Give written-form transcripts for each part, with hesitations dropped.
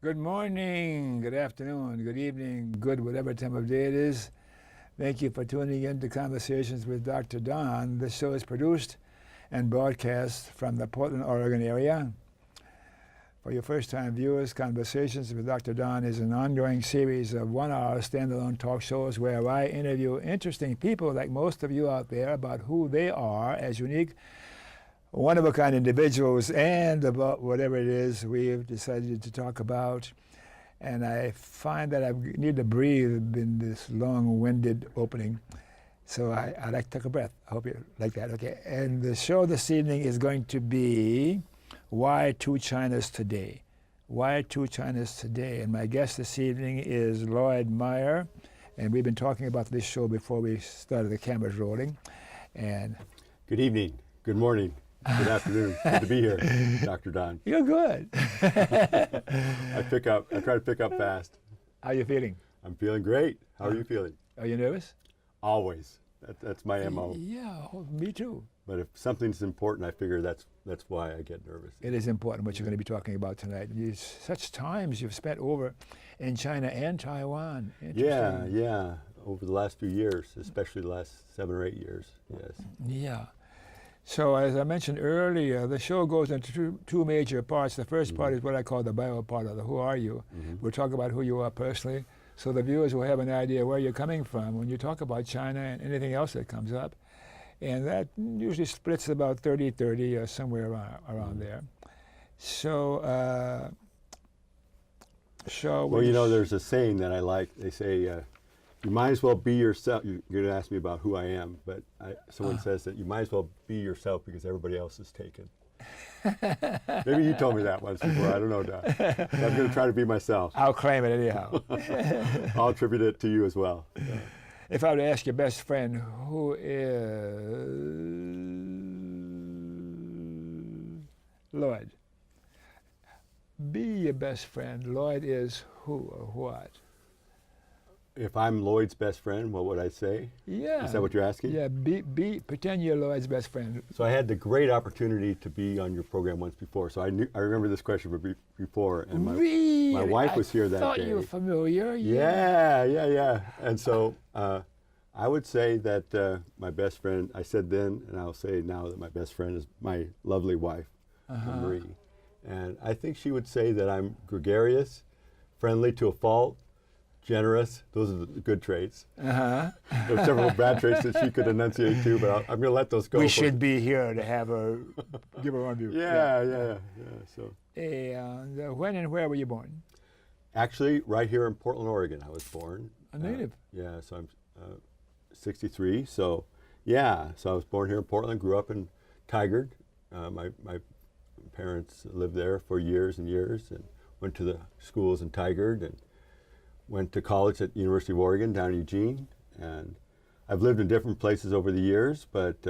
Good morning, good afternoon, good evening, good whatever time of day it is. Thank you for tuning in to Conversations with Dr. Don. This show is produced and broadcast from the Portland, Oregon area. For your first-time viewers, Conversations with Dr. Don is an ongoing series of one-hour standalone talk shows where I interview interesting people like most of you out there about who they are as unique, one-of-a-kind individuals and about whatever it is we've decided to talk about. And I find that I need to breathe in this long-winded opening. So I like to take a breath. I hope you like that. Okay. And the show this evening is going to be Why Two Chinas Today? Why Two Chinas Today? And my guest this evening is Lloyd Meyer. And we've been talking about this show before we started the cameras rolling. And good evening. Good morning. Good afternoon. Good to be here, Dr. Don. You're good. I try to pick up fast. How are you feeling? I'm feeling great. How are you feeling? Are you nervous? Always. That's my MO. Yeah, me too. But if something's important, I figure that's why I get nervous. It is important what you're going to be talking about tonight. Such times you've spent over in China and Taiwan. Yeah. Over the last few years, especially the last 7 or 8 years. Yes. Yeah. So as I mentioned earlier, the show goes into two major parts. The first part is what I call the bio part of the who are you. We'll talk about who you are personally, so the viewers will have an idea where you're coming from when you talk about China and anything else that comes up. And that usually splits about 30-30 or somewhere around there. So, well, you know, there's a saying that I like. They say, you might as well be yourself. You're going to ask me about who I am, but someone says that you might as well be yourself because everybody else is taken. Maybe you told me that once before. I don't know, Doc. But I'm going to try to be myself. I'll claim it anyhow. I'll attribute it to you as well. Yeah. If I were to ask your best friend, who is Lloyd? Be your best friend. Lloyd is who or what? If I'm Lloyd's best friend, what would I say? Yeah. Is that what you're asking? Yeah, pretend you're Lloyd's best friend. So I had the great opportunity to be on your program once before, so I remember this question from before, and my wife was here that day. I thought you were familiar. Yeah. And so I would say that my best friend, I said then, and I'll say now that my best friend is my lovely wife, Marie. And I think she would say that I'm gregarious, friendly to a fault, generous. Those are the good traits. There are several bad traits that she could enunciate too, but I'm going to let those go. We should be here to have her give her own view. Yeah. So. And when and where were you born? Actually, right here in Portland, Oregon, I was born. A native. Yeah, so I'm 63. So, yeah, so I was born here in Portland, grew up in Tigard. My parents lived there for years and years, and went to the schools in Tigard, and went to college at University of Oregon down in Eugene, and I've lived in different places over the years, but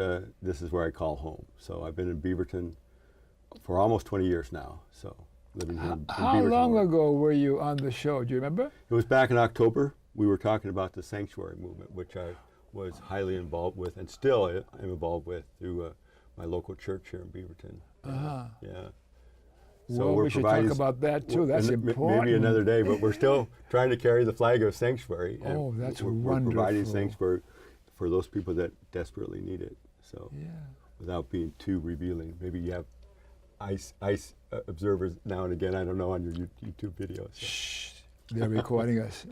this is where I call home. So I've been in Beaverton for almost 20 years now. So living here in How Beaverton, long Oregon. ago were you on the show? Do you remember? It was back in October. We were talking about the sanctuary movement, which I was highly involved with, and still am involved with through my local church here in Beaverton. Yeah. So well, we should talk about that too. That's important. Maybe another day, but we're still trying to carry the flag of sanctuary. Oh, that's wonderful. We're providing sanctuary for those people that desperately need it. So, without being too revealing, maybe you have ICE observers now and again. I don't know on your YouTube videos. So. Shh, they're recording us.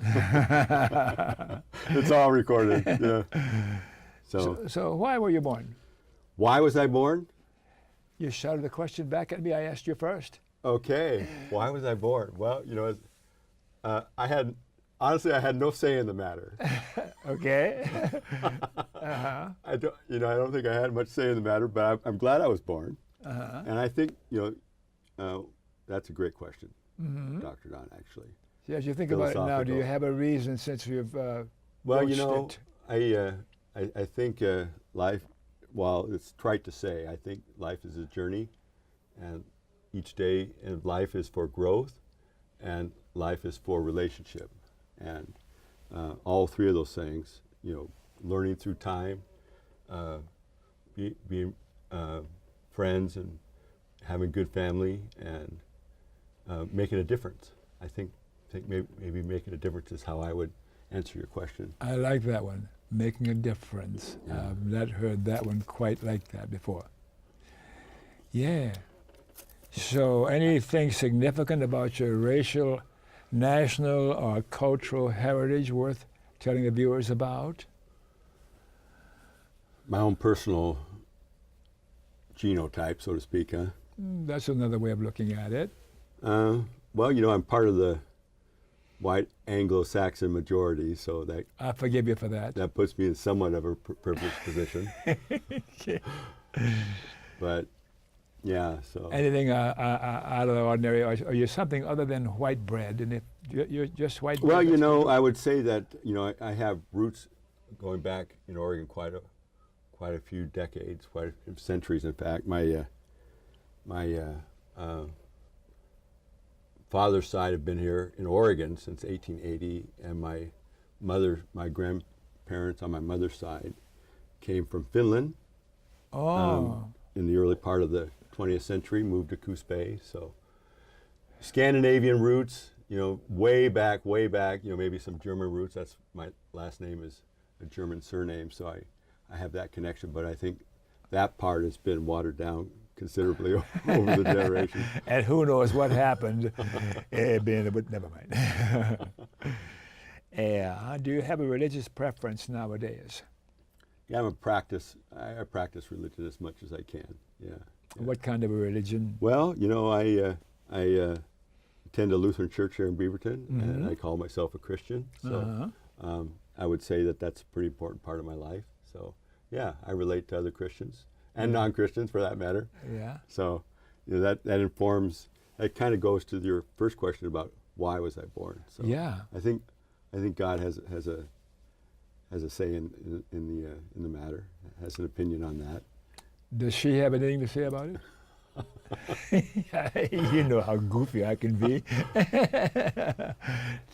It's all recorded. Yeah. So why were you born? Why was I born? You shouted the question back at me. I asked you first. Okay. Why was I born? Well, you know, I had no say in the matter. Okay. I don't think I had much say in the matter, but I'm glad I was born. And I think, that's a great question, Dr. Don, actually. See, as you think about it now, do you have a reason since you've well, I think life, while it's trite to say, I think life is a journey, and each day in life is for growth, and life is for relationship, and all three of those things, learning through time, being friends, and having good family, and making a difference. I think maybe making a difference is how I would answer your question. I like that one, making a difference. Yeah. I've not heard that one quite like that before. Yeah. So anything significant about your racial, national, or cultural heritage worth telling the viewers about? My own personal genotype, so to speak, huh? That's another way of looking at it. Well, you know, I'm part of the white Anglo-Saxon majority, so that I forgive you for that. that puts me in somewhat of a privileged position. Okay. But yeah, so Anything out of the ordinary, or are you something other than white bread? And if you're just white bread, well, you that's know, good. I would say that I have roots going back in Oregon quite a few decades, quite a few centuries, in fact. My father's side have been here in Oregon since 1880, and my grandparents on my mother's side came from Finland Oh, in the early part of the 20th century, moved to Coos Bay. So Scandinavian roots, way back, maybe some German roots. That's my last name is a German surname, so I have that connection, but I think that part has been watered down considerably over the generations. and who knows what happened? But never mind. Yeah. Do you have a religious preference nowadays? Yeah, I practice religion as much as I can. Yeah. What kind of a religion? Well, I attend a Lutheran church here in Beaverton, and I call myself a Christian. So I would say that that's a pretty important part of my life. So yeah, I relate to other Christians and non-Christians for that matter. Yeah. So that informs. That kind of goes to your first question about why was I born. So Yeah. I think God has a say in the matter. Has an opinion on that. Does she have anything to say about it? You know how goofy I can be.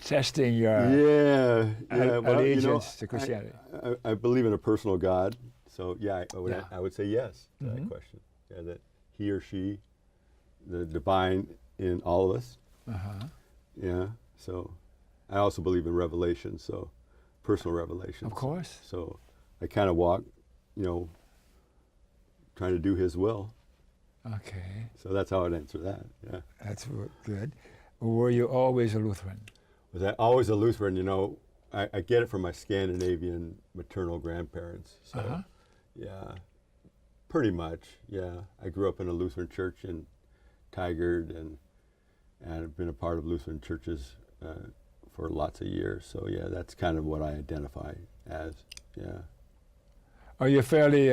Testing your allegiance to Christianity. I believe in a personal God, so yeah, Yeah. I would say yes to that question. Yeah, that He or She, the divine in all of us. Yeah. So I also believe in revelation, so personal revelation. Of course. So I kind of walk, trying to do His will. Okay. So that's how I'd answer that. Yeah. That's good. Were you always a Lutheran? Was I always a Lutheran? I get it from my Scandinavian maternal grandparents. So yeah, pretty much. Yeah, I grew up in a Lutheran church in Tigard, and I've been a part of Lutheran churches for lots of years. So yeah, that's kind of what I identify as. Yeah. Are you fairly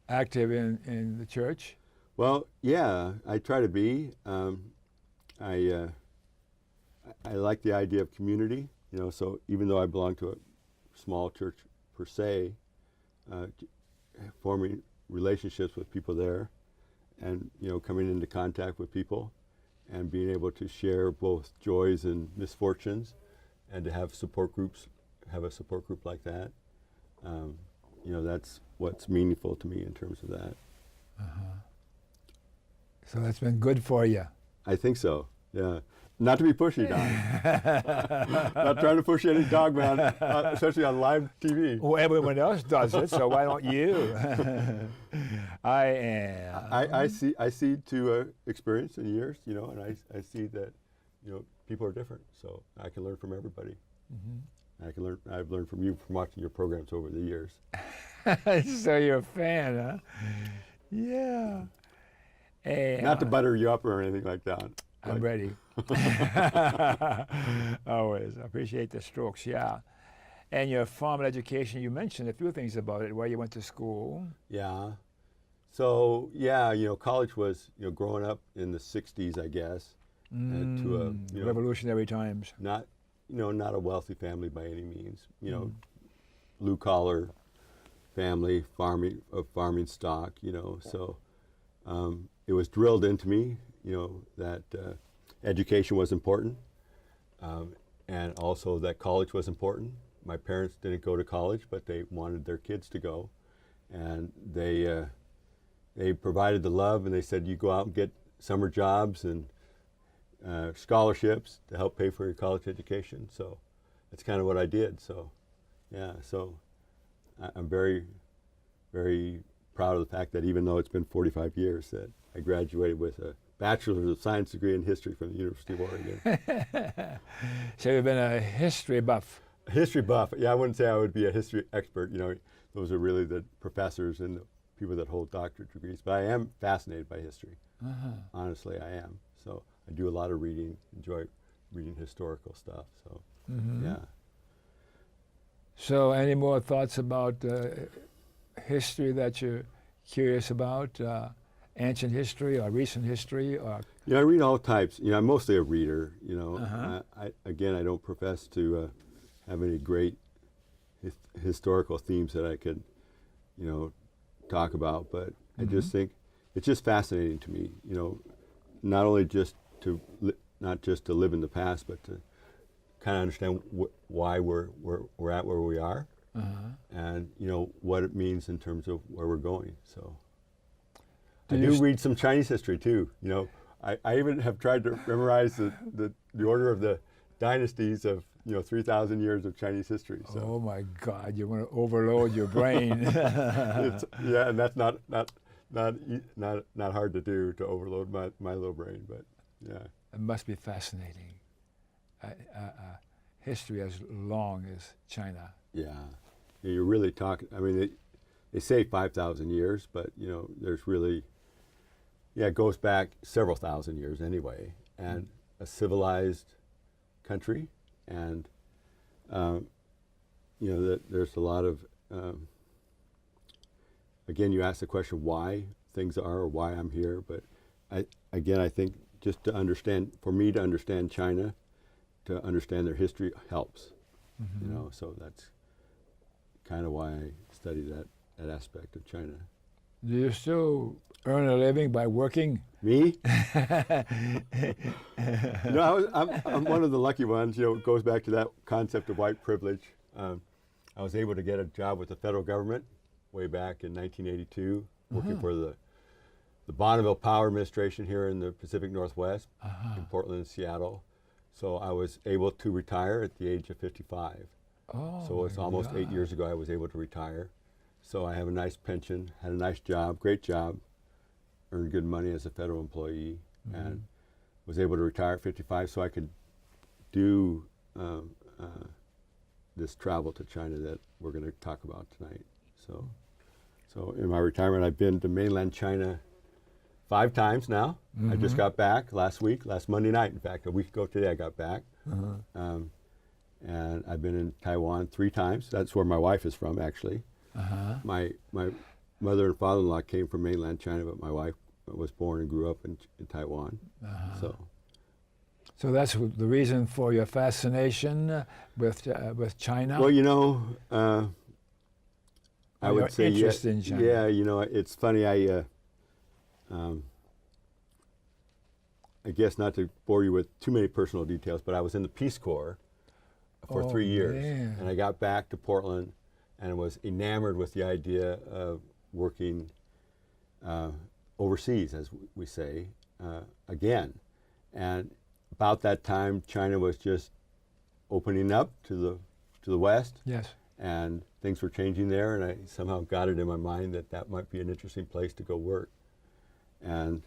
active in the church? Well, yeah, I try to be. I like the idea of community, so even though I belong to a small church per se, forming relationships with people there and, coming into contact with people and being able to share both joys and misfortunes and to have support groups, have a support group like that, that's what's meaningful to me in terms of that. So that's been good for you. I think so, yeah. Not to be pushy, Don. Not trying to push any dogma, especially on live TV. Well, everyone else does it, so why don't you? I am. I see to experience in years, and I see that, people are different, so I can learn from everybody. I've learned from you from watching your programs over the years. So you're a fan, huh? Yeah. Not to butter you up or anything like that. I'm ready. Always. I appreciate the strokes, yeah. And your formal education, you mentioned a few things about it, where you went to school. Yeah. So, yeah, college was, growing up in the 60s, I guess, to a, revolutionary times. Not a wealthy family by any means, blue collar family, farming stock, so it was drilled into me, that education was important, and also that college was important. My parents didn't go to college, but they wanted their kids to go, and they provided the love, and they said, you go out and get summer jobs and scholarships to help pay for your college education. So that's kind of what I did. So yeah, so I'm very, very proud of the fact that even though it's been 45 years that I graduated with a Bachelor's of Science degree in history from the University of Oregon. So you've been a history buff. A history buff. Yeah, I wouldn't say I would be a history expert. You know, those are really the professors and the people that hold doctorate degrees. But I am fascinated by history. Honestly, I am. So I do a lot of reading, enjoy reading historical stuff. So yeah. So any more thoughts about history that you're curious about? Ancient history or recent history? Or Yeah, I read all types. You know, I'm mostly a reader. You know, I don't profess to have any great historical themes that I could, you know, talk about. But I just think it's just fascinating to me. You know, not only just to not just to live in the past, but to kind of understand why we're at where we are, and you know what it means in terms of where we're going. So. I do read some Chinese history too. You know, I even have tried to memorize the order of the dynasties of 3,000 years of Chinese history. So. Oh my God! You want to overload your brain. Yeah, and that's not hard to do, to overload my little brain. But yeah, it must be fascinating. History as long as China. Yeah, you're really talking. I mean, they say 5,000 years, but you know, there's really. Yeah, it goes back several thousand years anyway, and a civilized country, and you know, there's a lot of. Again, you ask the question why things are or why I'm here, but I think just to understand, for me to understand China, to understand their history helps. You know, so that's kind of why I study that aspect of China. Do you still earn a living by working? Me? No, I'm one of the lucky ones. You know, it goes back to that concept of white privilege. I was able to get a job with the federal government way back in 1982, working for the Bonneville Power Administration here in the Pacific Northwest, in Portland and Seattle. So I was able to retire at the age of 55. Oh, so it's almost 8 years ago I was able to retire. So I have a nice pension, had a nice job, great job, earned good money as a federal employee, and was able to retire at 55 so I could do this travel to China that we're going to talk about tonight. So in my retirement, I've been to mainland China 5 times now. I just got back last Monday night, in fact, a week ago today I got back. And I've been in Taiwan 3 times. That's where my wife is from, actually. My mother and father-in-law came from mainland China, but my wife was born and grew up in Taiwan. So that's the reason for your fascination with China? Well, you know, I would say interest in China. Yeah, you know, it's funny. I guess not to bore you with too many personal details, but I was in the Peace Corps for 3 years, and I got back to Portland and was enamored with the idea of working overseas, as we say, again. And about that time, China was just opening up to the West. Yes. And things were changing there, and I somehow got it in my mind that might be an interesting place to go work. And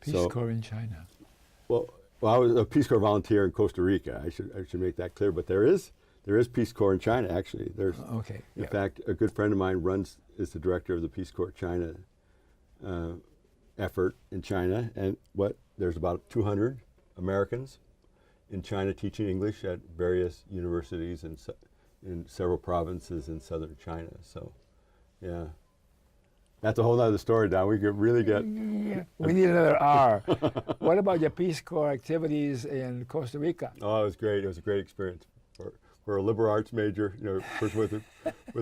Peace Corps in China. Well, I was a Peace Corps volunteer in Costa Rica. I should make that clear. But there is Peace Corps in China, actually. There's in fact, a good friend of mine is the director of the Peace Corps China effort in China, and there's about 200 Americans in China teaching English at various universities in several provinces in southern China. So, yeah. That's a whole other story, Don. We could really get... Yeah. We need another hour. What about your Peace Corps activities in Costa Rica? Oh, it was great. It was a great experience. For a liberal arts major, you know, first with a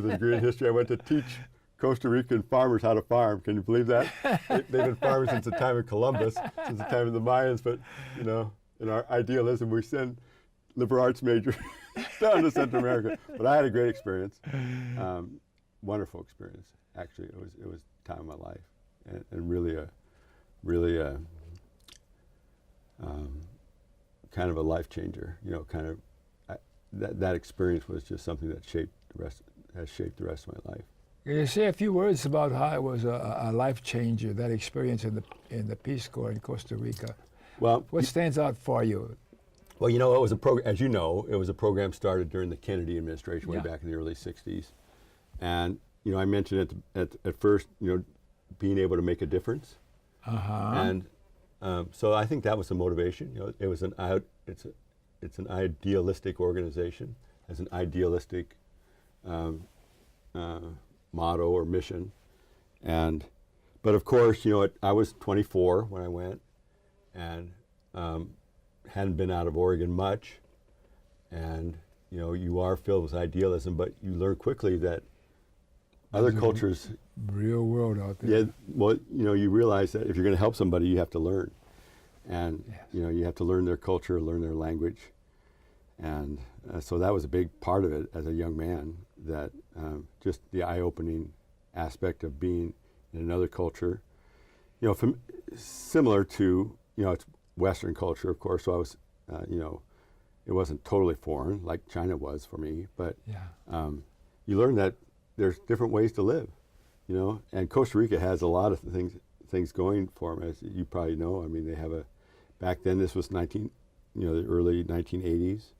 degree in history, I went to teach Costa Rican farmers how to farm. Can you believe that? They've been farmers since the time of Columbus, since the time of the Mayans, but, you know, in our idealism, we send liberal arts majors down to Central America. But I had a great experience, wonderful experience. Actually, it was a time of my life, and really kind of a life changer. You know, kind of that experience was just something that has shaped the rest of my life. Can you say a few words about how it was a life changer, that experience in the Peace Corps in Costa Rica? Well, What stands out for you? well, you know, it was a program. As you know, it was a program started during the Kennedy administration way Yeah. back in the early '60s, and you know, I mentioned at first, you know, being able to make a difference, and so I think that was the motivation. You know, it was it's an idealistic organization, has an idealistic motto or mission, but of course, you know, I was 24 when I went, and hadn't been out of Oregon much, and you know, you are filled with idealism, but you learn quickly that other cultures, Real world out there. yeah, well, you know, you realize that if you're going to help somebody, you have to learn, and Yes. you know, you have to learn their culture, learn their language, and so that was a big part of it as a young man. That just the eye-opening aspect of being in another culture, you know, similar to, you know, it's Western culture, of course. So I was, you know, it wasn't totally foreign like China was for me, but Yeah. you learn that there's different ways to live, you know, and Costa Rica has a lot of things going for them, as you probably know. I mean, they have back then this was the early 1980s,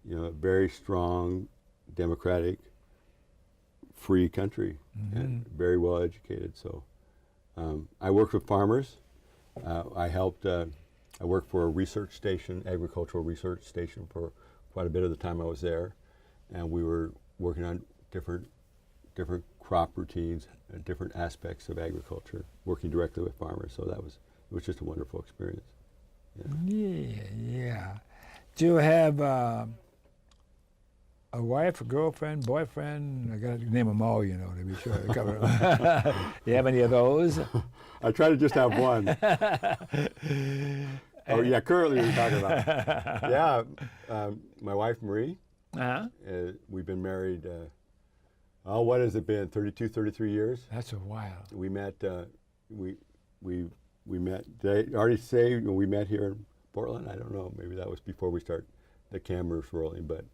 you know, a very strong, democratic, free country, and very well educated. So I worked with farmers. I worked for a research station, agricultural research station, for quite a bit of the time I was there, and we were working on different crop routines and different aspects of agriculture, working directly with farmers. So it was just a wonderful experience. Yeah. Do you have a wife, a girlfriend, boyfriend? I got to name them all, you know, to be sure to cover them. You have any of those? I try to just have one. Oh yeah, currently we're talking about. Yeah, my wife Marie. We've been married. What has it been? 32, 33 years. That's a while. We met. We met. Did I already say we met here in Portland? I don't know. Maybe that was before we start the cameras rolling. But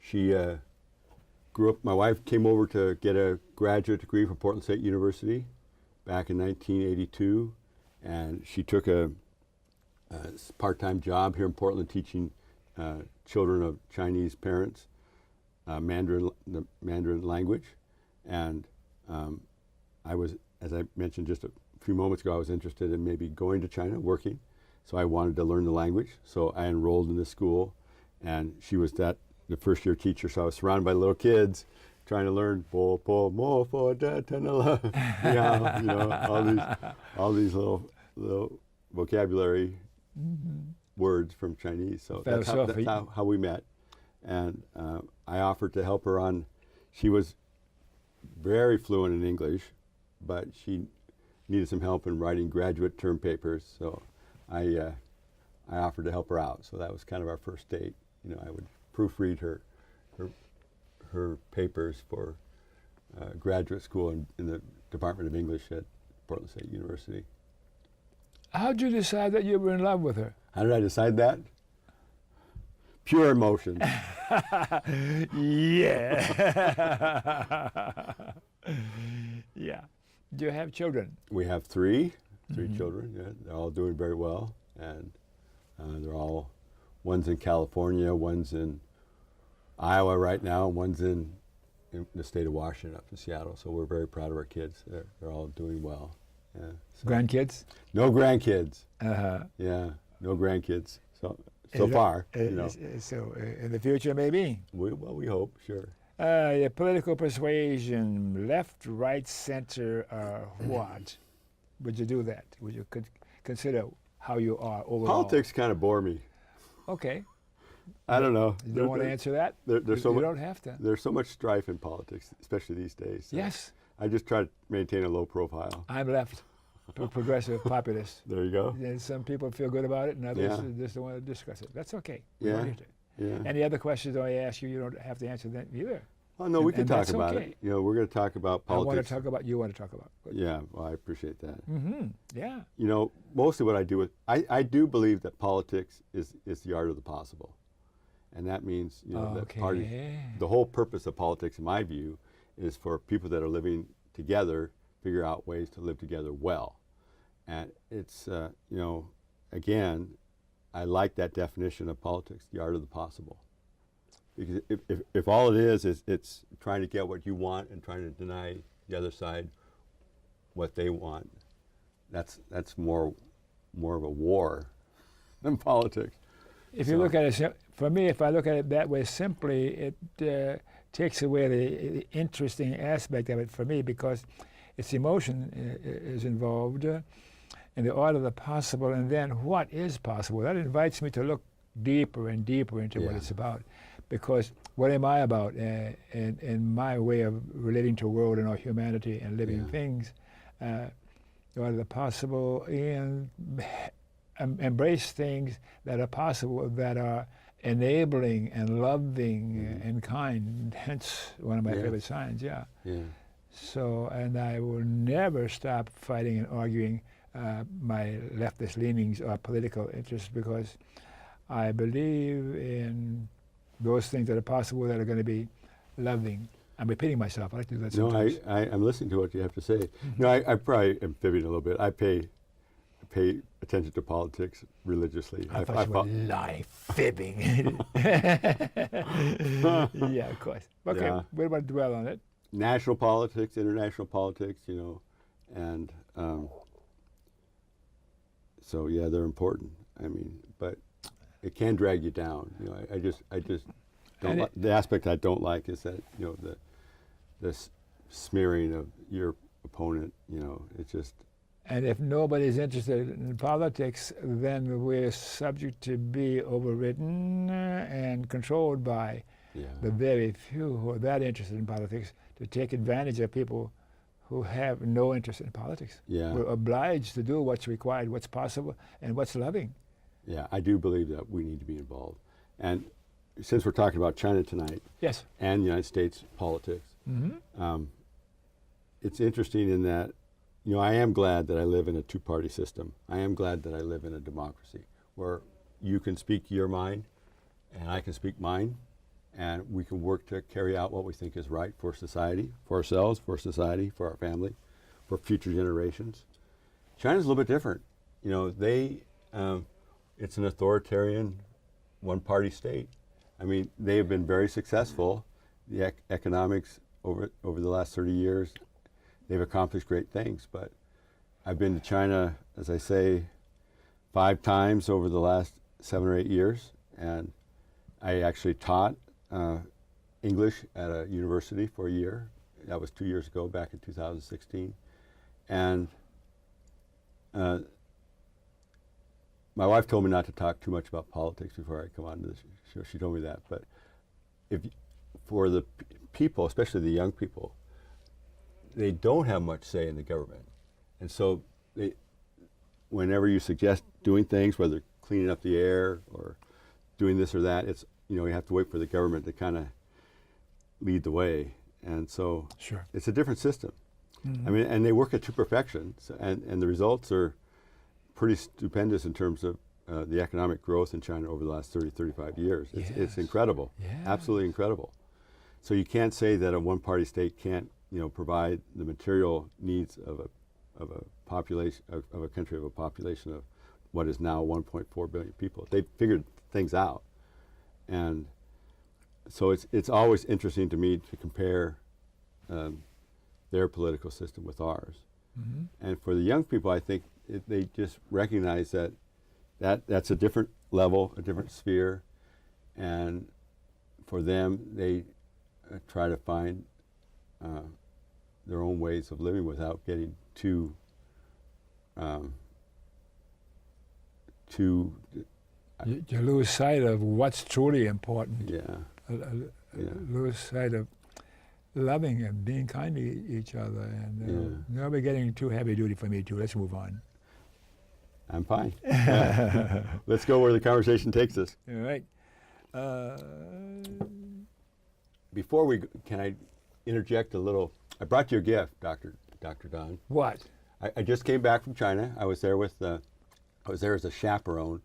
she grew up. My wife came over to get a graduate degree from Portland State University back in 1982, and she took a part-time job here in Portland teaching children of Chinese parents the Mandarin language. And I was, as I mentioned just a few moments ago, I was interested in maybe going to China, working. So I wanted to learn the language. So I enrolled in the school, and she was the first year teacher. So I was surrounded by little kids trying to learn po po mo fo da tanala, you know, all these little vocabulary words from Chinese. So that's how we met. And I offered to help her on. She was very fluent in English, but she needed some help in writing graduate term papers. So I offered to help her out. So that was kind of our first date. You know, I would proofread her papers for graduate school in the Department of English at Portland State University. How'd you decide that you were in love with her? How did I decide that? Pure emotion. Yeah. Yeah. Do you have children? We have three children. Yeah, they're all doing very well, and one's in California, one's in Iowa right now, one's in the state of Washington, up in Seattle. So we're very proud of our kids. They're all doing well. Yeah. So. Grandkids? No grandkids. Uh-huh. Yeah, no grandkids. So far, you know. So in the future, maybe? We hope, sure. Your political persuasion, left, right, center, or what? Would you do that? Would you consider how you are overall? Politics kind of bore me. Okay. I don't know. You don't want to answer that? You don't have to. There's so much strife in politics, especially these days. So Yes. I just try to maintain a low profile. I'm left. Progressive populist. There you go. And some people feel good about it, and others just don't want to discuss it. That's okay. Yeah. Any other questions I ask you, you don't have to answer that either. Oh no, we can and talk that's about okay. it. You know, we're going to talk about I want politics. to talk about. You want to talk about. Good. Yeah, well, I appreciate that. Yeah. You know, mostly what I do with I do believe that politics is the art of the possible, and that means that the whole purpose of politics, in my view, is for people that are living together figure out ways to live together well, and it's again, I like that definition of politics, the art of the possible, because if all it is it's trying to get what you want and trying to deny the other side what they want, that's more of a war than politics. If you look at it, for me, if I look at it that way simply, it takes away the interesting aspect of it for me, because its emotion is involved in the art of the possible, and then what is possible. That invites me to look deeper and deeper into what it's about, because what am I about in my way of relating to the world and our humanity and living things, the art of the possible, and embrace things that are possible, that are enabling and loving and kind, hence one of my favorite signs, So, and I will never stop fighting and arguing my leftist leanings or political interests, because I believe in those things that are possible, that are going to be loving. I'm repeating myself. I like to do that sometimes. No, I'm listening to what you have to say. No, I probably am fibbing a little bit. I pay attention to politics religiously. I thought you were lie, fibbing. Yeah, of course. Okay, we don't want to dwell on it. National politics, international politics, and so yeah, they're important. I mean, but it can drag you down. I just don't like the aspect I don't like is that this smearing of your opponent. It's just. And if nobody's interested in politics, then we're subject to be overridden and controlled by the very few who are that interested in politics, to take advantage of people who have no interest in politics. Yeah. We're obliged to do what's required, what's possible, and what's loving. Yeah, I do believe that we need to be involved. And since we're talking about China tonight, and United States politics, it's interesting in that, I am glad that I live in a two-party system. I am glad that I live in a democracy where you can speak your mind and I can speak mine, and we can work to carry out what we think is right for society, for ourselves, for society, for our family, for future generations. China's a little bit different. It's an authoritarian, one-party state. I mean, they have been very successful. The economics over the last 30 years, they've accomplished great things. But I've been to China, as I say, 5 times over the last 7 or 8 years, and I actually taught English at a university for a year. That was 2 years ago, back in 2016. And my wife told me not to talk too much about politics before I come on to the show. She told me that. But for the people, especially the young people, they don't have much say in the government. And so whenever you suggest doing things, whether cleaning up the air or doing this or that, it's, you have to wait for the government to kind of lead the way. And so it's a different system. I mean, and they work it to perfection. So, and the results are pretty stupendous in terms of the economic growth in China over the last 30, 35 years. It's incredible, absolutely incredible. So you can't say that a one-party state can't, provide the material needs of a population of a country of a population of what is now 1.4 billion people. They figured things out, and so it's always interesting to me to compare their political system with ours. And for the young people, I think they just recognize that's a different level, a different sphere, and for them, they try to find their own ways of living without getting too you lose sight of what's truly important. Lose sight of loving and being kind to each other, and never getting too heavy duty for me too. Let's move on. I'm fine. Let's go where the conversation takes us. All right. before can I interject a little? I brought you a gift, Dr. Don. What? I just came back from China. I was there as a chaperone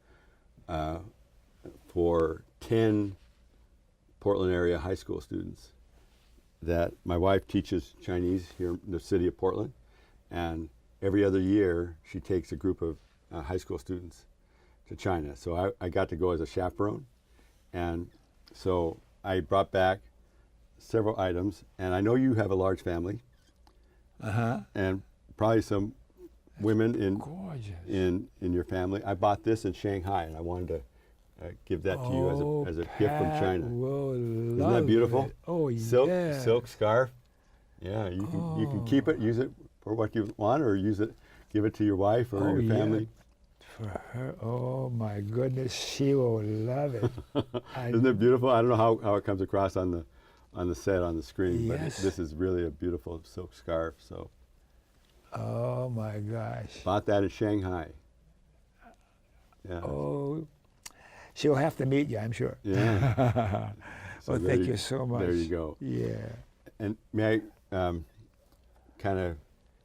for 10 Portland area high school students. That my wife teaches Chinese here in the city of Portland, and every other year she takes a group of high school students to China. So I got to go as a chaperone, and so I brought back several items. And I know you have a large family, and probably some women in your family. I bought this in Shanghai, and I wanted to give that to you as a gift from China. Isn't that beautiful? It. Oh, yeah. Silk scarf. Yeah, you can keep it, use it for what you want, or give it to your wife or your family. For her, oh my goodness, she will love it. Isn't it beautiful? I don't know how it comes across on the set on the screen, but Yes. this is really a beautiful silk scarf. So. Oh my gosh. Bought that in Shanghai. Yeah. Oh, she'll have to meet you, I'm sure. Yeah. Well, thank you so much. There you go. Yeah. And may I kind of,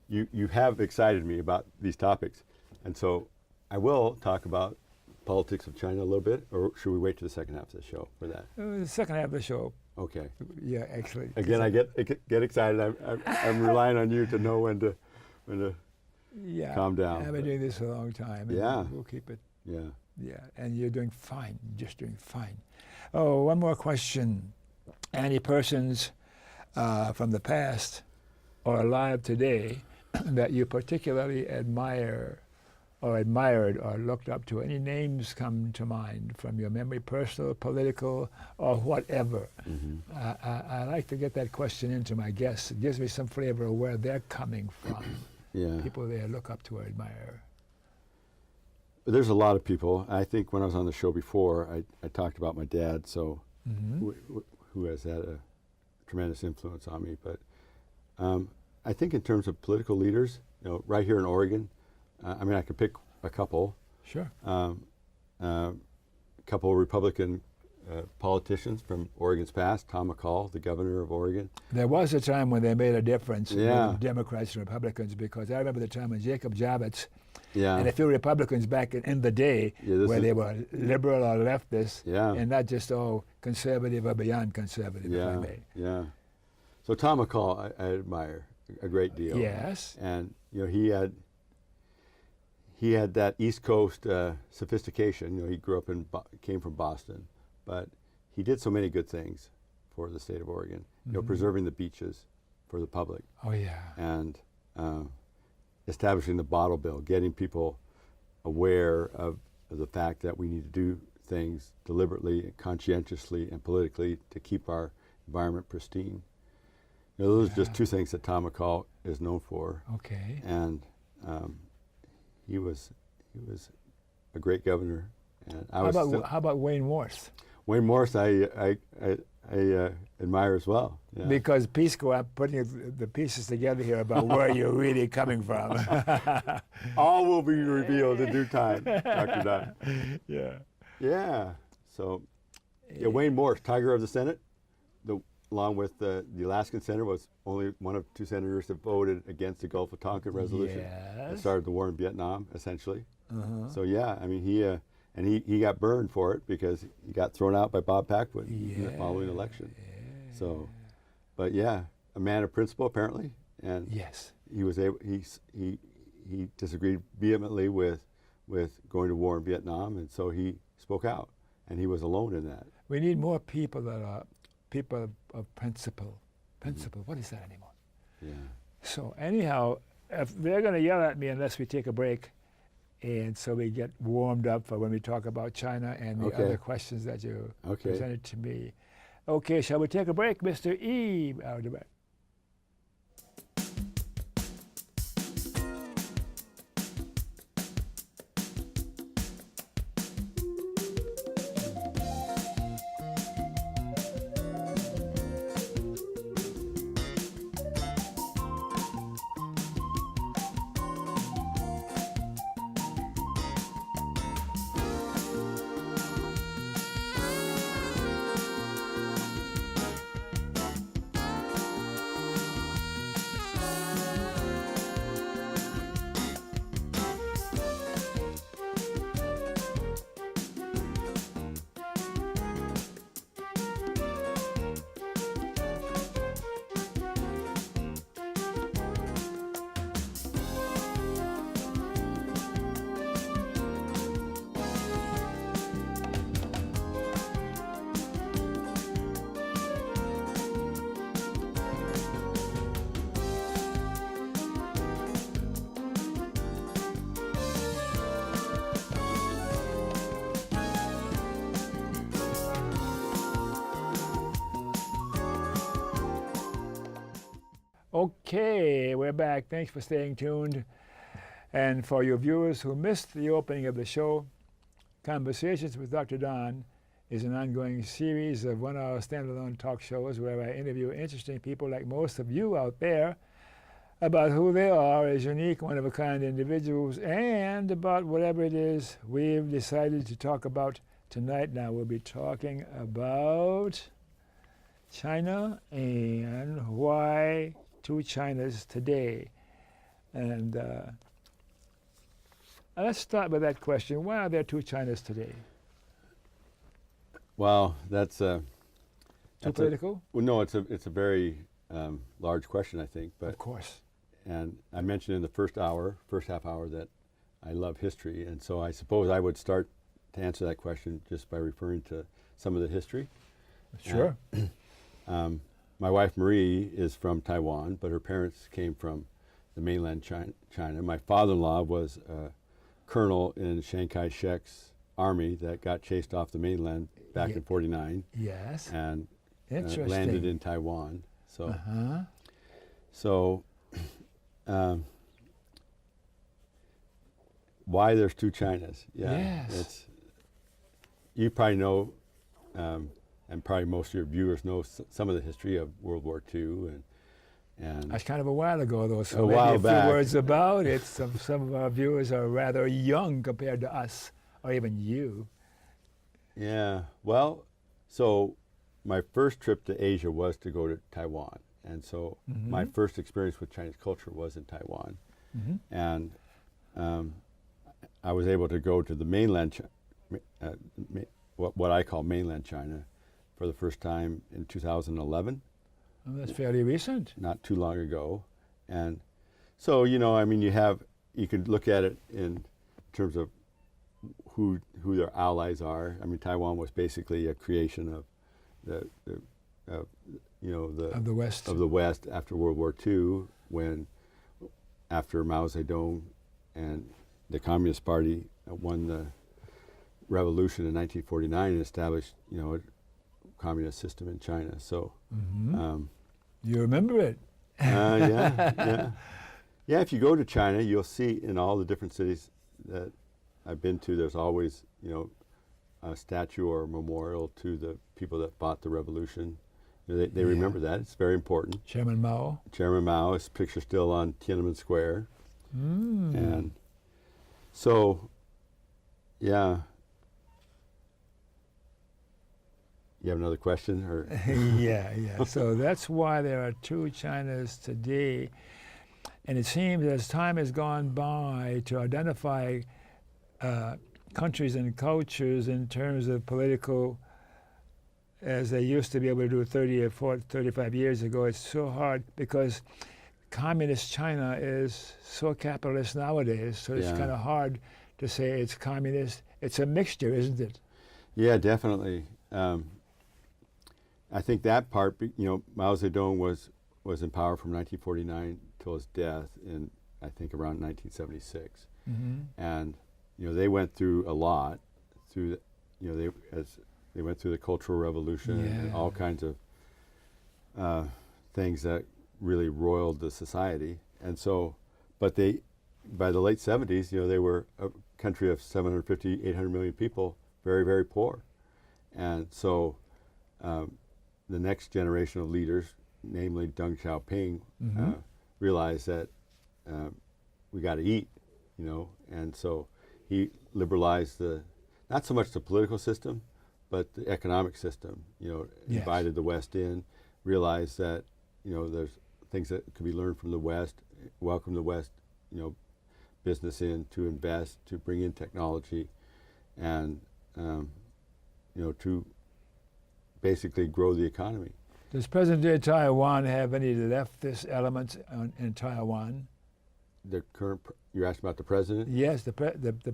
you have excited me about these topics, and so I will talk about politics of China a little bit, or should we wait to the second half of the show for that? The second half of the show. Okay. Yeah, excellent. Again, I get excited. I'm relying on you to know when to Yeah. calm down. I've been doing this a long time. And Yeah. We'll keep it. Yeah. Yeah, and you're doing fine, just doing fine. Oh, one more question. Any persons from the past or alive today that you particularly admire or admired or looked up to? Any names come to mind from your memory, personal, political, or whatever? I like to get that question into my guests. It gives me some flavor of where they're coming from. Yeah. People they look up to or admire. There's a lot of people. I think when I was on the show before, I talked about my dad, so who has had a tremendous influence on me. But I think in terms of political leaders, right here in Oregon, I mean, I could pick a couple. Sure. A couple of Republican politicians from Oregon's past. Tom McCall, the governor of Oregon. There was a time when they made a difference Yeah. with Democrats and Republicans, because I remember the time when Jacob Javits Yeah. and a few Republicans back in the day where they were liberal or leftist, Yeah. and not just conservative or beyond conservative, if I Yeah. may. Yeah. So Tom McCall, I admire a great deal. Yes. And he had that East Coast sophistication. He grew up came from Boston, but he did so many good things for the state of Oregon. Preserving the beaches for the public, Oh, yeah. and establishing the bottle bill, getting people aware of the fact that we need to do things deliberately, conscientiously, and politically to keep our environment pristine. Those are just two things that Tom McCall is known for. Okay. And he was a great governor. And How about Wayne Morse? Wayne Morse, I admire as well. Yeah. Because Peace Corps, I'm putting the pieces together here about where you're really coming from. All will be revealed in due time, Dr. Dunn. Yeah. Yeah. So, Wayne Morse, Tiger of the Senate, along with the Alaskan senator, was only one of two senators that voted against the Gulf of Tonkin resolution. Yes. That started the war in Vietnam, essentially. So yeah, I mean he got burned for it because he got thrown out by Bob Packwood in the following election. So, but yeah, a man of principle apparently, and Yes. he was able. He disagreed vehemently with going to war in Vietnam, and so he spoke out, and he was alone in that. We need more people that are people of principle. Principle, what is that anymore? Yeah. So anyhow, if they're going to yell at me unless we take a break, and so we get warmed up for when we talk about China and the Okay. other questions that you Okay. presented to me. Okay, shall we take a break, Mr. E? I'll do it. Okay, we're back. Thanks for staying tuned. And for your viewers who missed the opening of the show, Conversations with Dr. Don is an ongoing series of one-hour standalone talk shows where I interview interesting people like most of you out there about who they are as unique, one-of-a-kind individuals and about whatever it is we've decided to talk about tonight. Now we'll be talking about China and why two Chinas today. And let's start with that question. Why are there two Chinas today? Well, that's Too political? well, no, it's a very large question, I think. But Of course. and I mentioned in the first half hour, that I love history, and so I suppose I would start to answer that question just by referring to some of the history. Sure. My wife Marie is from Taiwan, but her parents came from the mainland China. My father-in-law was a colonel in Chiang Kai-shek's army that got chased off the mainland back in '49 Yes. and Interesting. landed in Taiwan. So, Uh-huh. so why there's two Chinas? Yeah, Yes. You probably know, and probably most of your viewers know some of the history of World War II, and That's kind of a while ago, though, so A maybe while a few back. words about it. Some of our viewers are rather young compared to us, or even you. yeah. Well, so my first trip to Asia was to go to Taiwan, and so my first experience with Chinese culture was in Taiwan, and I was able to go to the mainland, what I call mainland China, for the first time in 2011. Oh, that's fairly recent. Not too long ago, and so I mean, you could look at it in terms of who their allies are. I mean, Taiwan was basically a creation of the Of the West. of the West after World War II, when after Mao Zedong and the Communist Party won the revolution in 1949 and established a communist system in China. So. You remember it. Yeah. If you go to China, you'll see in all the different cities that I've been to, there's always a statue or a memorial to the people that fought the revolution. They remember that. It's very important. Chairman Mao. Chairman Mao, his picture still on Tiananmen Square. Mm. And so, yeah. You have another question? Or Yeah. So that's why there are two Chinas today. And it seems as time has gone by to identify countries and cultures in terms of political, as they used to be able to do 30 or 40, 35 years ago, it's so hard because communist China is so capitalist nowadays, so it's kind of hard to say it's communist. It's a mixture, isn't it? Yeah, definitely. I think that part, Mao Zedong was in power from 1949 till his death in, I think, around 1976. And they went through a lot through they went through the Cultural Revolution and all kinds of things that really roiled the society. And so, but by the late 70s, they were a country of 750, 800 million people, very, very poor. And so the next generation of leaders, namely Deng Xiaoping, realized that we got to eat, and so he liberalized not so much the political system, but the economic system. Invited the West in, realized that there's things that could be learned from the West, welcome the West, business in to invest, to bring in technology, and to basically grow the economy. Does present-day Taiwan have any leftist elements in Taiwan? The current, you're asking about the president? Yes, the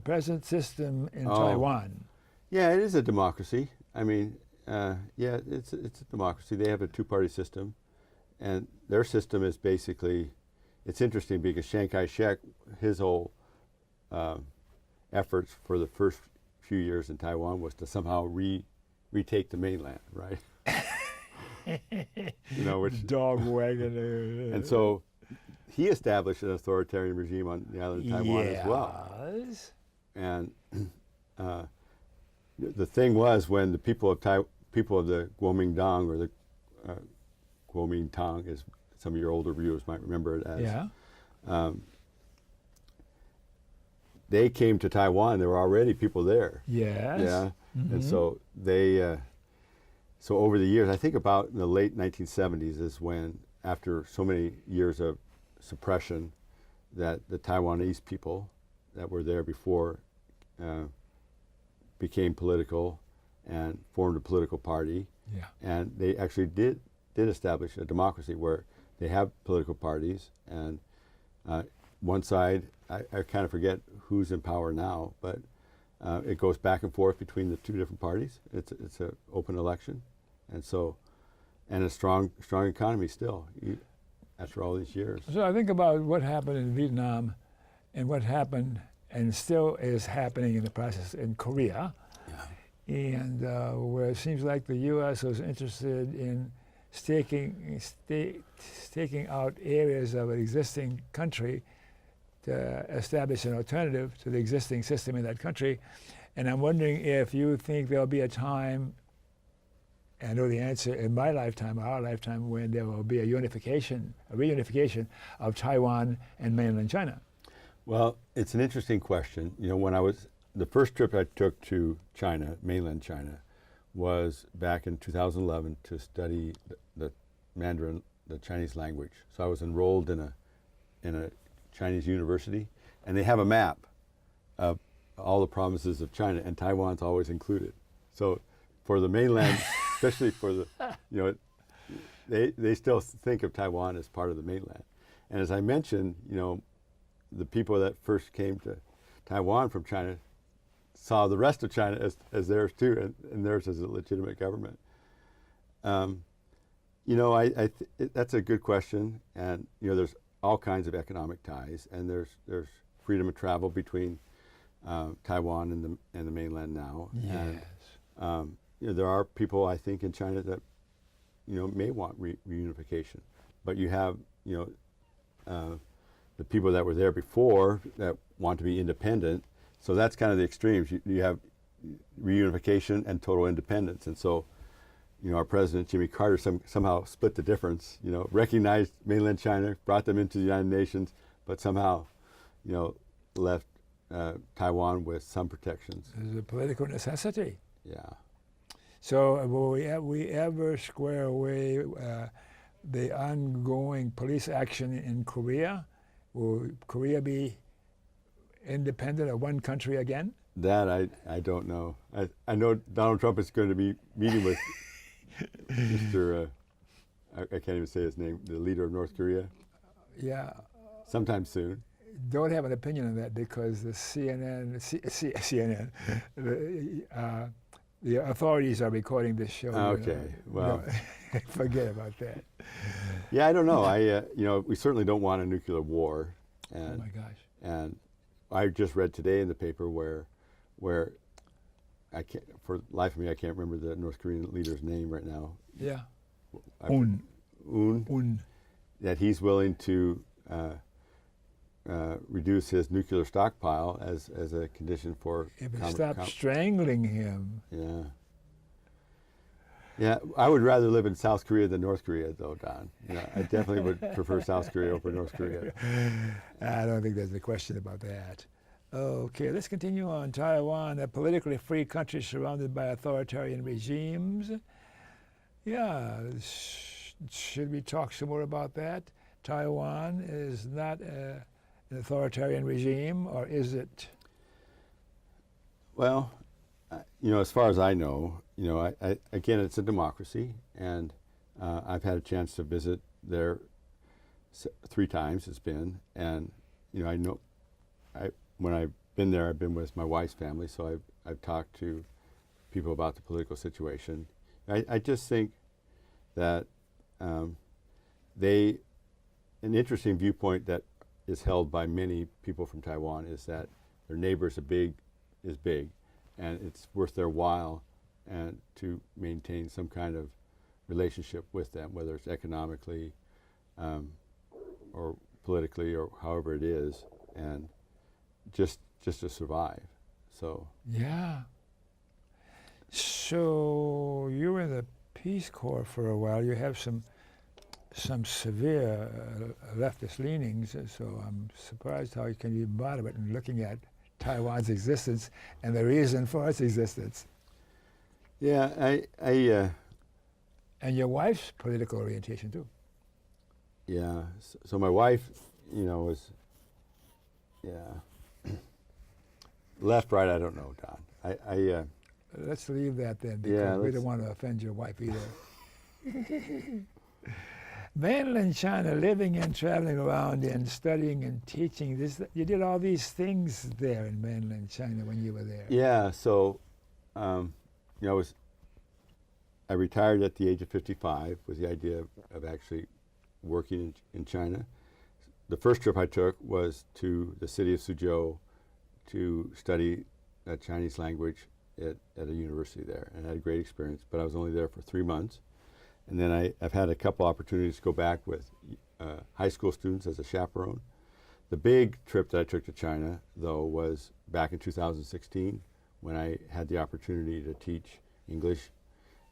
present system in Taiwan. Yeah, it is a democracy. I mean, it's a democracy. They have a two-party system, and their system is basically, it's interesting because Chiang Kai-shek, his whole efforts for the first few years in Taiwan was to somehow retake the mainland, right? You know, which dog wagging. and so he established an authoritarian regime on the island of Taiwan as well. Yes. And the thing was, when the people of the Kuomintang, or the Kuomintang, as some of your older viewers might remember it as, Yeah. they came to Taiwan. There were already people there. Yes. Yeah. Mm-hmm. And so they, so over the years, I think about in the late 1970s is when, after so many years of suppression, that the Taiwanese people that were there before became political and formed a political party. Yeah. And they actually did establish a democracy where they have political parties, and one side, I kind of forget who's in power now, but it goes back and forth between the two different parties. It's an open election, and so, and a strong economy still after all these years. So I think about what happened in Vietnam and what happened and still is happening in the process in Korea. Yeah. And where it seems like the U.S. was interested in staking out areas of an existing country to establish an alternative to the existing system in that country. And I'm wondering if you think there'll be a time, I know the answer, in my lifetime, our lifetime, when there will be a reunification of Taiwan and mainland China. Well, it's an interesting question. You know, when the first trip I took to China, mainland China, was back in 2011 to study the Mandarin, the Chinese language. So I was enrolled in a Chinese university, and they have a map of all the provinces of China, and Taiwan's always included. So for the mainland, especially for the, you know, they still think of Taiwan as part of the mainland. And as I mentioned, you know, the people that first came to Taiwan from China saw the rest of China as theirs too, and theirs as a legitimate government. You know, that's a good question, and you know, there's all kinds of economic ties, and there's freedom of travel between Taiwan and the mainland now. Yes. And you know, there are people, I think, in China that, you know, may want reunification, but you have, you know, the people that were there before that want to be independent. So that's kind of the extremes. You have reunification and total independence, and so, you know, our president Jimmy Carter somehow split the difference. You know, recognized mainland China, brought them into the United Nations, but somehow, you know, left Taiwan with some protections. There's a political necessity. Yeah. So will we ever square away the ongoing police action in Korea? Will Korea be independent of one country again? That I don't know. I know Donald Trump is going to be meeting with Mr. I can't even say his name, the leader of North Korea. Yeah. Sometime soon. Don't have an opinion on that because the CNN, the authorities are recording this show. Okay, well, forget about that. Yeah, I don't know. You know, we certainly don't want a nuclear war. And, oh my gosh. And I just read today in the paper where I can't, for the life of me, I can't remember the North Korean leader's name right now. Yeah. Un. That he's willing to reduce his nuclear stockpile as a condition for. If it stops strangling him. Yeah. Yeah, I would rather live in South Korea than North Korea, though, Don. You know, I definitely would prefer South Korea over North Korea. I don't think there's a question about that. Okay, let's continue on. Taiwan, a politically free country surrounded by authoritarian regimes. Yeah, should we talk some more about that? Taiwan is not an authoritarian regime, or is it? Well, you know, as far as I know, you know, again, it's a democracy, and I've had a chance to visit there 3 times. It's been, and you know, when I've been there, I've been with my wife's family, so I've talked to people about the political situation. I just think that an interesting viewpoint that is held by many people from Taiwan is that their neighbors is big, and it's worth their while and to maintain some kind of relationship with them, whether it's economically or politically or however it is, and just to survive. So Yeah. So you were in the Peace Corps for a while. You have some severe leftist leanings, so I'm surprised how you can be moderate in looking at Taiwan's existence and the reason for its existence. yeah, I And your wife's political orientation too. yeah. So my wife, was left, right. I don't know, Don. I Let's leave that then, because Yeah, we let's- don't want to offend your wife either. Mainland China, living and traveling around and studying and teaching. You did all these things there in mainland China when you were there. Yeah, so, I retired at the age of 55 with the idea of actually working in China. The first trip I took was to the city of Suzhou to study Chinese language at a university there, and I had a great experience, but I was only there for 3 months. And then I've had a couple opportunities to go back with high school students as a chaperone. The big trip that I took to China, though, was back in 2016 when I had the opportunity to teach English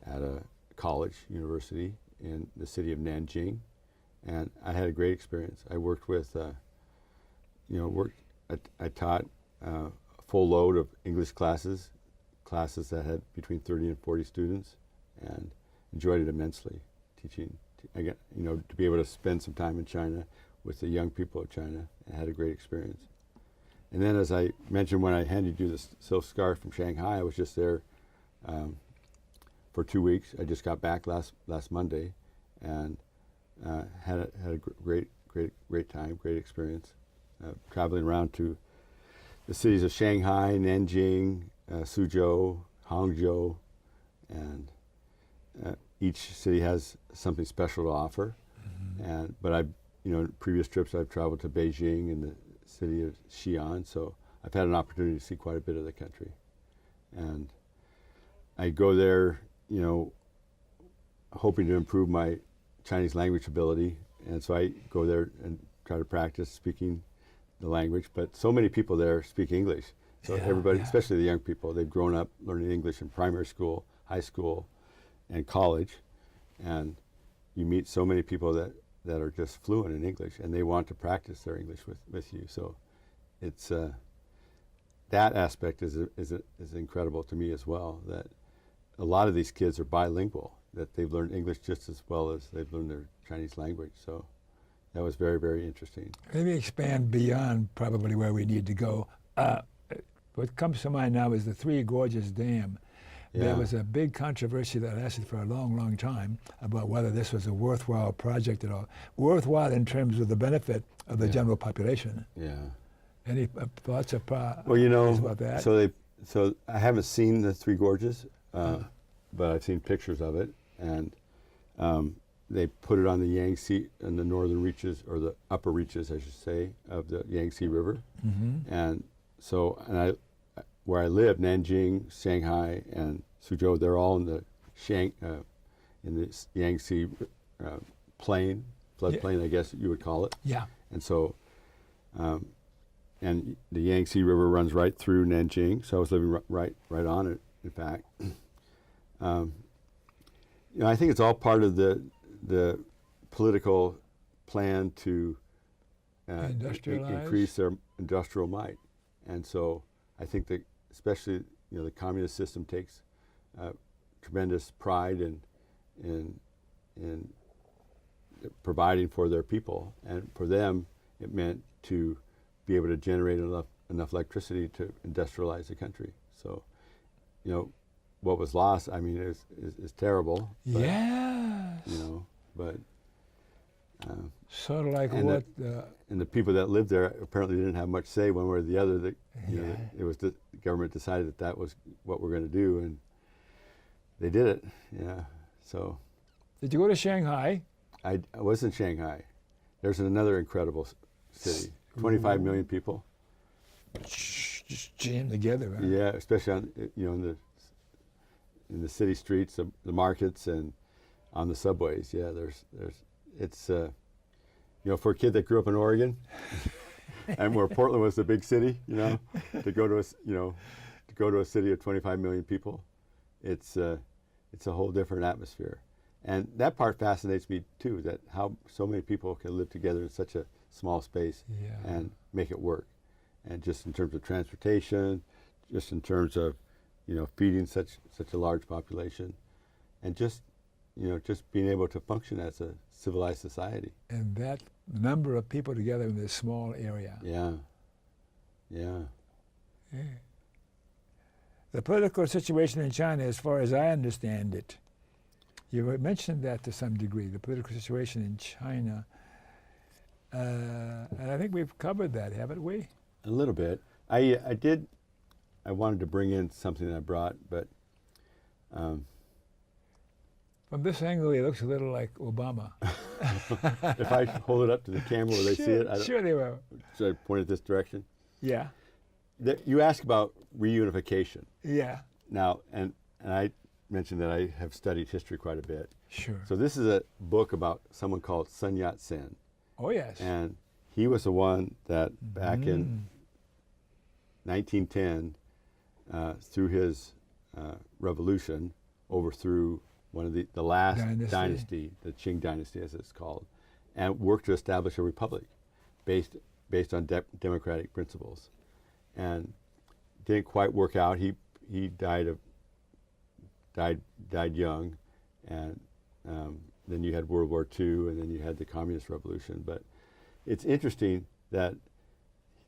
at a college university in the city of Nanjing. And I had a great experience. I worked with, I taught a full load of English classes that had between 30 and 40 students, and enjoyed it immensely, teaching. To be able to spend some time in China with the young people of China. I had a great experience. And then, as I mentioned when I handed you this silk scarf from Shanghai, I was just there for 2 weeks. I just got back last Monday, and had a great time, great experience, traveling around to the cities of Shanghai, Nanjing, Suzhou, Hangzhou, and each city has something special to offer. Mm-hmm. But in previous trips I've traveled to Beijing and the city of Xi'an, so I've had an opportunity to see quite a bit of the country. And I go there, hoping to improve my Chinese language ability, and so I go there and try to practice speaking the language. But so many people there speak English, so everybody, especially the young people, they've grown up learning English in primary school, high school, and college, and you meet so many people that are just fluent in English, and they want to practice their English with you. So it's that aspect is incredible to me as well, that a lot of these kids are bilingual, that they've learned English just as well as they've learned their Chinese language. So that was very, very interesting. Let me expand beyond probably where we need to go. What comes to mind now is the Three Gorges Dam. Yeah. There was a big controversy that lasted for a long, long time about whether this was a worthwhile project at all. Worthwhile in terms of the benefit of the general population. Yeah. Any thoughts or well, about that? So I haven't seen the Three Gorges, but I've seen pictures of it, and they put it on the Yangtze, in the northern reaches, or the upper reaches, I should say, of the Yangtze River. Mm-hmm. And so, where I live, Nanjing, Shanghai, and Suzhou, they're all in the Yangtze plain, floodplain, I guess you would call it. Yeah. And so, and the Yangtze River runs right through Nanjing, so I was living right on it, in fact. I think it's all part of the political plan to increase their industrial might. And so I think that especially the communist system takes tremendous pride in providing for their people, and for them it meant to be able to generate enough electricity to industrialize the country. So, what was lost, I mean, is terrible. But, yes. But sort of like and what and the people that lived there apparently didn't have much say one way or the other. That it was the government decided that was what we're going to do, and they did it. Yeah. So. Did you go to Shanghai? I was in Shanghai. There's another incredible city. 25 million people. Just jammed together. Huh? Yeah, especially on in the city streets, the markets, and on the subways. Yeah, it's for a kid that grew up in Oregon, and where Portland was the big city, to go to a city of 25 million people, it's a whole different atmosphere. And that part fascinates me too, that how so many people can live together in such a small space and make it work. And just in terms of transportation, just in terms of, feeding such a large population, and just being able to function as a civilized society. And that number of people together in this small area. Yeah. The political situation in China, as far as I understand it, you mentioned that to some degree, the political situation in China. And I think we've covered that, haven't we? A little bit. I wanted to bring in something that I brought, but from this angle, it looks a little like Obama. if I hold it up to the camera, will they see it? Sure they will. Should I point it this direction? Yeah. You asked about reunification. Yeah. Now, and I mentioned that I have studied history quite a bit. Sure. So this is a book about someone called Sun Yat-sen. Oh, yes. And he was the one that back in 1910, through his revolution, overthrew one of the last dynasty, the Qing dynasty as it's called, and worked to establish a republic based on democratic principles. And didn't quite work out. He died young, and then you had World War II, and then you had the Communist Revolution. But it's interesting that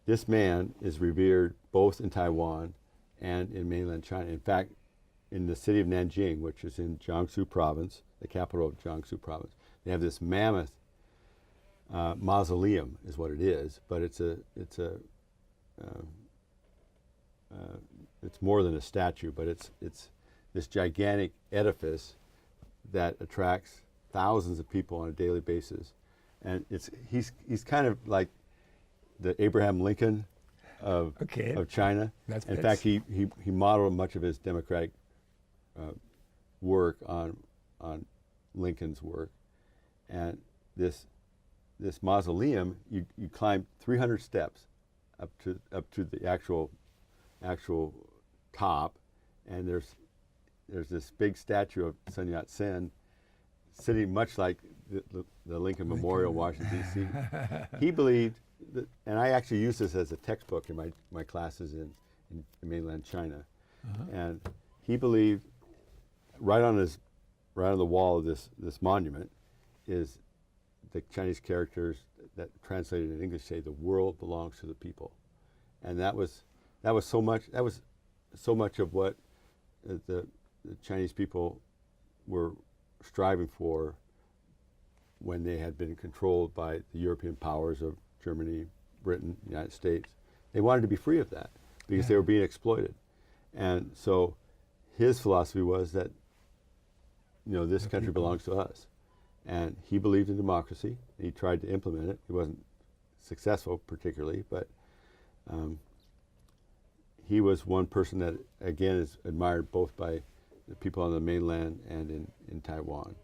this man is revered both in Taiwan and in mainland China. In fact, in the city of Nanjing, which is in Jiangsu province, the capital of Jiangsu province, they have this mammoth mausoleum, is what it is. But it's more than a statue, but it's this gigantic edifice that attracts thousands of people on a daily basis, and he's kind of like the Abraham Lincoln of China. In fact, he modeled much of his democratic work on Lincoln's work, and this mausoleum, you climb 300 steps up to the actual top, and there's this big statue of Sun Yat-sen sitting much like the Lincoln Memorial, Washington, D.C. He believed that, and I actually use this as a textbook in my classes in mainland China, and he believed right on the wall of this monument is the Chinese characters that translated in English say, "The world belongs to the people," and that was so much of what the Chinese people were striving for when they had been controlled by the European powers of Germany, Britain, United States. They wanted to be free of that because they were being exploited. And so his philosophy was that, this country belongs to us. And he believed in democracy. He tried to implement it. He wasn't successful particularly, but he was one person that, again, is admired both by the people on the mainland and in Taiwan.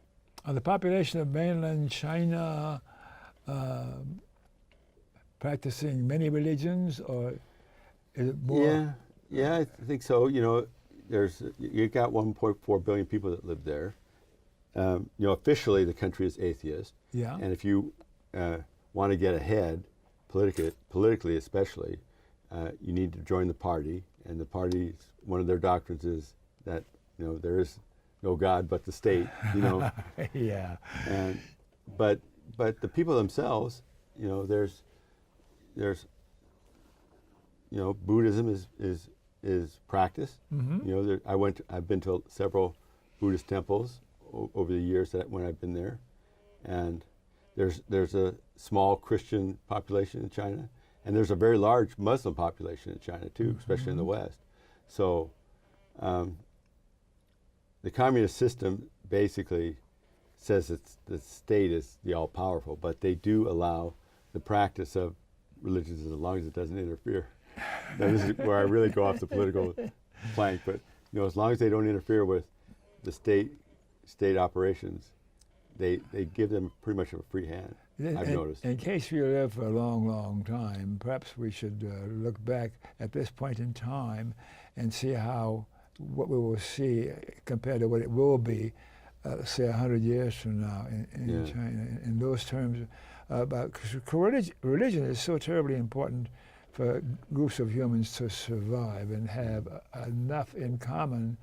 Are the population of mainland China practicing many religions, or is it more? Yeah, I think so. You got 1.4 billion people that live there. Officially the country is atheist. Yeah. And if you want to get ahead, politically especially, you need to join the party. And the party's one of their doctrines is that there is no God but the state. Yeah. And but the people themselves, there's Buddhism is practiced. I've been to several Buddhist temples over the years when I've been there, and there's a small Christian population in China, and there's a very large Muslim population in China too, especially in the West. So the communist system basically says that the state is the all-powerful, but they do allow the practice of religions as long as it doesn't interfere. Now, this is where I really go off the political plank, but as long as they don't interfere with the state operations, they give them pretty much a free hand. I've noticed. In case we live for a long, long time, perhaps we should look back at this point in time and see what we will see compared to what it will be, say 100 years from now in China. In those terms, because religion is so terribly important for groups of humans to survive and have enough in common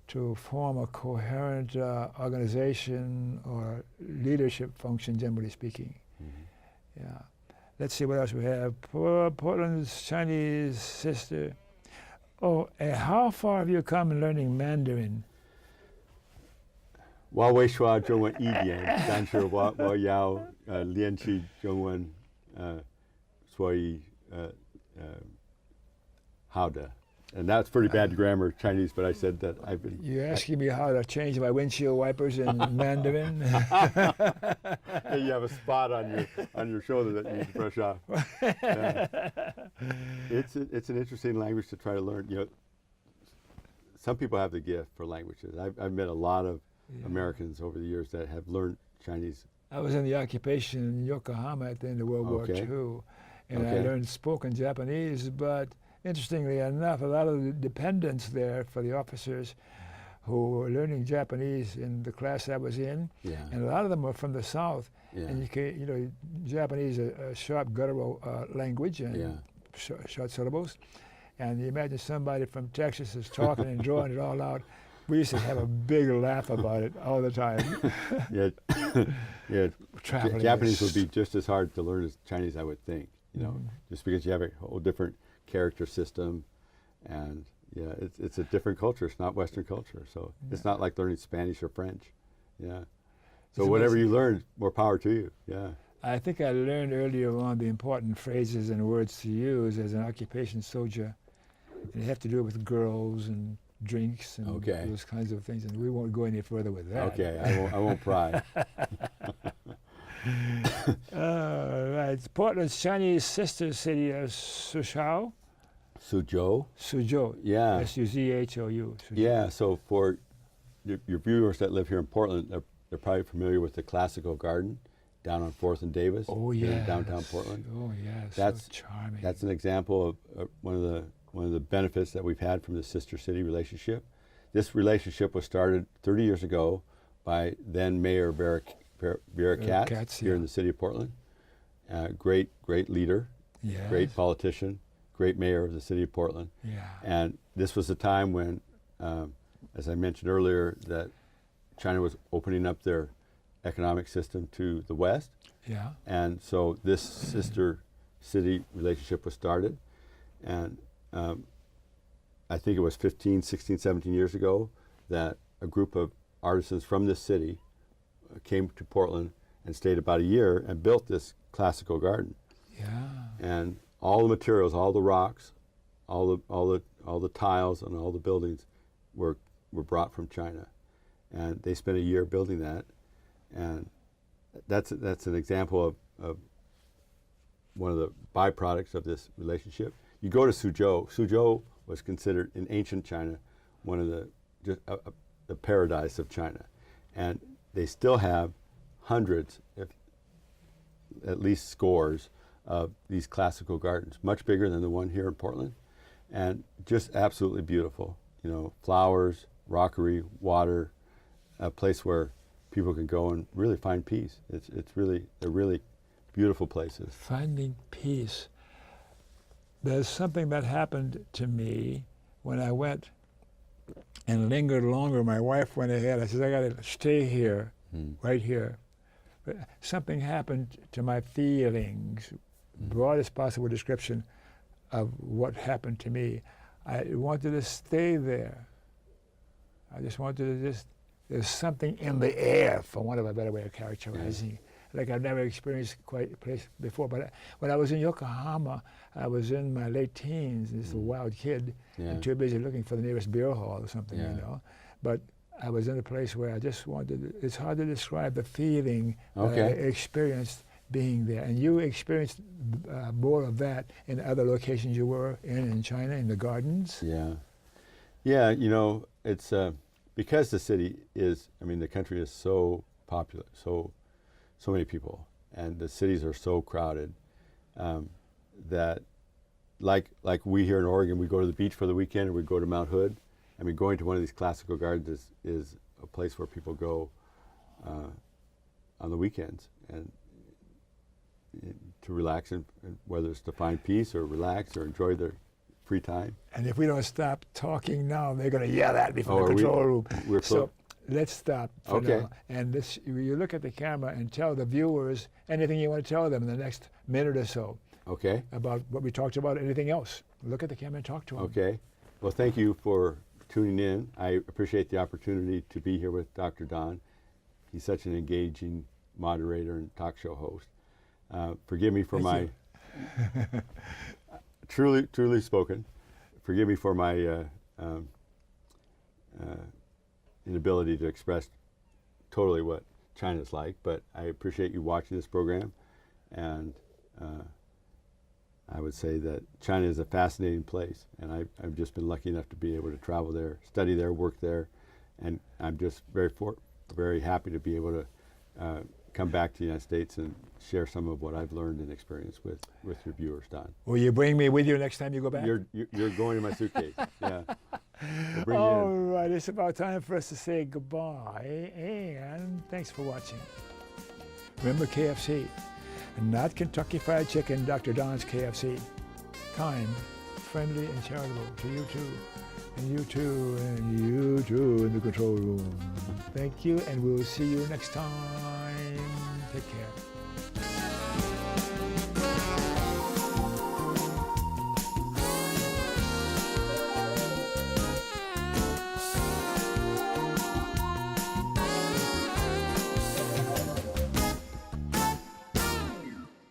to form a coherent organization or leadership function, generally speaking. Mm-hmm. Yeah. Let's see what else we have. Portland's Chinese sister. Oh, and how far have you come in learning Mandarin? 我会说中文一点，但是我要练习中文，所以好的。And that's pretty bad grammar, Chinese, but I said that I've been... You're asking me how to change my windshield wipers in Mandarin? Yeah, you have a spot on your shoulder that you need to brush off. Yeah. It's an interesting language to try to learn. You know, some people have the gift for languages. I've met a lot of Americans over the years that have learned Chinese. I was in the occupation in Yokohama at the end of World War II, and I learned spoken Japanese, but interestingly enough, a lot of the dependents there for the officers who were learning Japanese in the class I was in, and a lot of them were from the South. And Japanese is a sharp guttural language and short syllables. And you imagine somebody from Texas is talking and drawing it all out. We used to have a big laugh about it all the time. Japanese would be just as hard to learn as Chinese, I would think. You know, just because you have a whole different character system, and it's a different culture. It's not Western culture, so it's not like learning Spanish or French. So whatever you learn, more power to you. I think I learned earlier on the important phrases and words to use as an occupation soldier, and they have to do with girls and drinks and those kinds of things, and we won't go any further with that. Okay, I won't pry. Right, Portland's Chinese sister city of Suzhou. Suzhou. Yeah. Suzhou. Yeah. So for your viewers that live here in Portland, they're probably familiar with the Classical Garden down on 4th and Davis. Oh yeah. In downtown Portland. Oh yeah. That's so charming. That's an example of one of the benefits that we've had from the sister city relationship. This relationship was started 30 years ago by then Mayor Vera Katz here in the city of Portland. Great leader, great politician, great mayor of the city of Portland. And this was a time when, as I mentioned earlier, that China was opening up their economic system to the West. And so this sister city relationship was started. And I think it was 15, 16, 17 years ago that a group of artisans from this city came to Portland and stayed about a year and built this classical garden. And all the materials, all the rocks, all the tiles and all the buildings were brought from China. And they spent a year building that. And that's an example of one of the byproducts of this relationship. You go to Suzhou. Suzhou was considered in ancient China one of the paradise of China. And they still have hundreds, if at least scores, of these classical gardens, much bigger than the one here in Portland, and just absolutely beautiful. You know, flowers, rockery, water, a place where people can go and really find peace. They're really beautiful places. Finding peace. There's something that happened to me when I went and lingered longer. My wife went ahead. I said, I got to stay here, right here. But something happened to my feelings, broadest possible description of what happened to me. I wanted to stay there. I just wanted to there's something in the air, for want of a better way of characterizing it, like I've never experienced quite a place before. But when I was in Yokohama, I was in my late teens, just a wild kid, and too busy looking for the nearest beer hall or something, you know. But I was in a place where I just wanted, it's hard to describe the feeling that I experienced being there. And you experienced more of that in other locations you were in China, in the gardens? Yeah, you know, it's because the city is, I mean, the country is so popular, so many people, and the cities are so crowded that, like we here in Oregon, we go to the beach for the weekend, or we go to Mount Hood. I mean, going to one of these classical gardens is a place where people go on the weekends and to relax, and whether it's to find peace or relax or enjoy their free time. And if we don't stop talking now, they're going to yell at me from Oh, the control room. We're So let's stop for Okay. now. And this, you look at the camera and tell the viewers anything you want to tell them in the next minute or so Okay. about what we talked about, anything else. Look at the camera and talk to them. Okay. Well, thank you for tuning in. I appreciate the opportunity to be here with Dr. Don. He's such an engaging moderator and talk show host. Forgive me for Thank my truly spoken. Forgive me for my inability to express totally what China's like, but I appreciate you watching this program, and I would say that China is a fascinating place, and I've just been lucky enough to be able to travel there, study there, work there, and I'm just very happy to be able to come back to the United States and share some of what I've learned and experienced with your viewers, Don. Will you bring me with you next time you go back? You're going in my suitcase. Yeah. We'll bring you All in. right, it's about time for us to say goodbye, and thanks for watching. Remember KFC, not Kentucky Fried Chicken, Dr. Don's KFC. Kind, friendly, and charitable to you too, and you too, and you too in the control room. Thank you, and we'll see you next time.